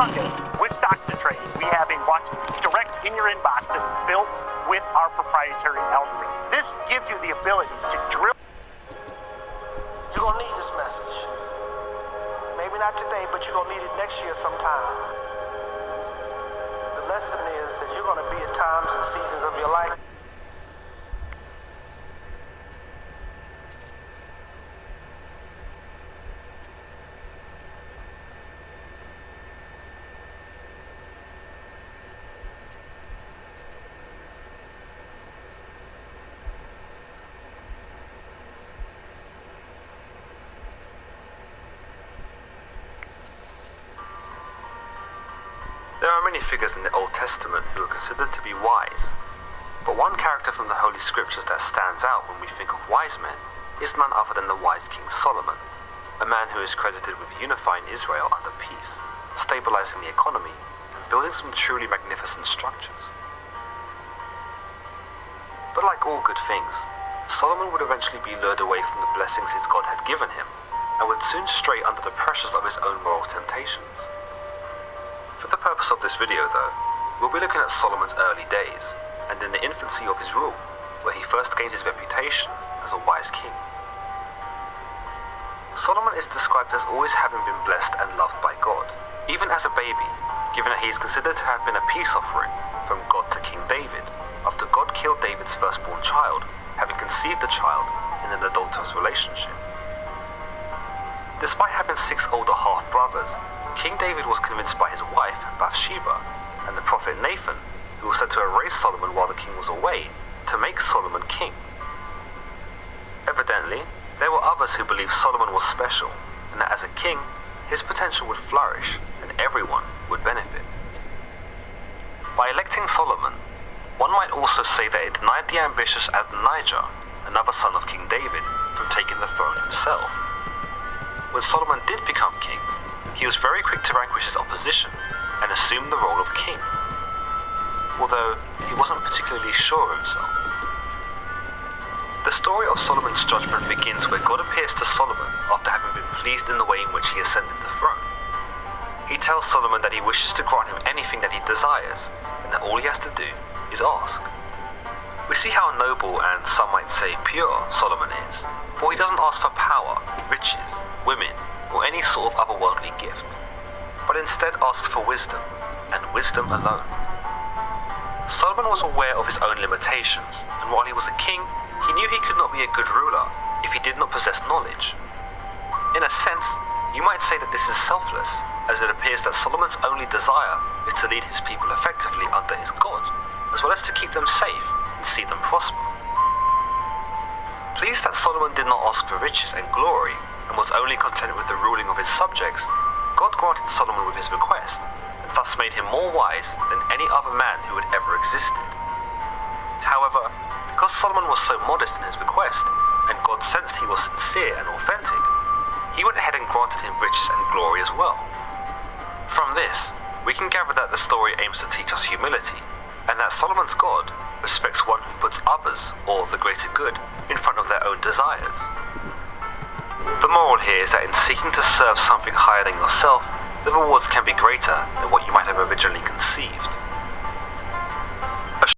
Monday with stocks to trade. We have a watch list direct in your inbox that is built with our proprietary algorithm. This gives you the ability to drill. You're going to need this message. Maybe not today, but you're going to need it next year sometime. The lesson is that you're going to be at times and seasons of your life. There are many figures in the Old Testament who are considered to be wise, but one character from the Holy Scriptures that stands out when we think of wise men is none other than the wise King Solomon, a man who is credited with unifying Israel under peace, stabilizing the economy, and building some truly magnificent structures. But like all good things, Solomon would eventually be lured away from the blessings his God had given him, and would soon stray under the pressures of his own moral temptations. For the purpose of this video though, we'll be looking at Solomon's early days, and in the infancy of his rule, where he first gained his reputation as a wise king. Solomon is described as always having been blessed and loved by God, even as a baby, given that he is considered to have been a peace offering from God to King David, after God killed David's firstborn child, having conceived the child in an adulterous relationship. Despite having 6 older half-brothers, King David was convinced by his wife, Bathsheba, and the prophet Nathan, who was said to have raised Solomon while the king was away, to make Solomon king. Evidently, there were others who believed Solomon was special, and that as a king, his potential would flourish, and everyone would benefit. By electing Solomon, one might also say that it denied the ambitious Adonijah, another son of King David, from taking the throne himself. When Solomon did become king, he was very quick to vanquish his opposition and assume the role of king, although he wasn't particularly sure of himself. The story of Solomon's judgment begins where God appears to Solomon after having been pleased in the way in which he ascended the throne. He tells Solomon that he wishes to grant him anything that he desires, and that all he has to do is ask. We see how noble and some might say pure Solomon is, for he doesn't ask for power, riches, women, or any sort of otherworldly gift, but instead asks for wisdom, and wisdom alone. Solomon was aware of his own limitations, and while he was a king, he knew he could not be a good ruler if he did not possess knowledge. In a sense, you might say that this is selfless, as it appears that Solomon's only desire is to lead his people effectively under his God, as well as to keep them safe and see them prosper. Pleased that Solomon did not ask for riches and glory, and was only content with the ruling of his subjects, God granted Solomon with his request, and thus made him more wise than any other man who had ever existed. However, because Solomon was so modest in his request, and God sensed he was sincere and authentic, he went ahead and granted him riches and glory as well. From this, we can gather that the story aims to teach us humility, and that Solomon's God respects one who puts others, or the greater good, in front of their own desires. The moral here is that in seeking to serve something higher than yourself, the rewards can be greater than what you might have originally conceived.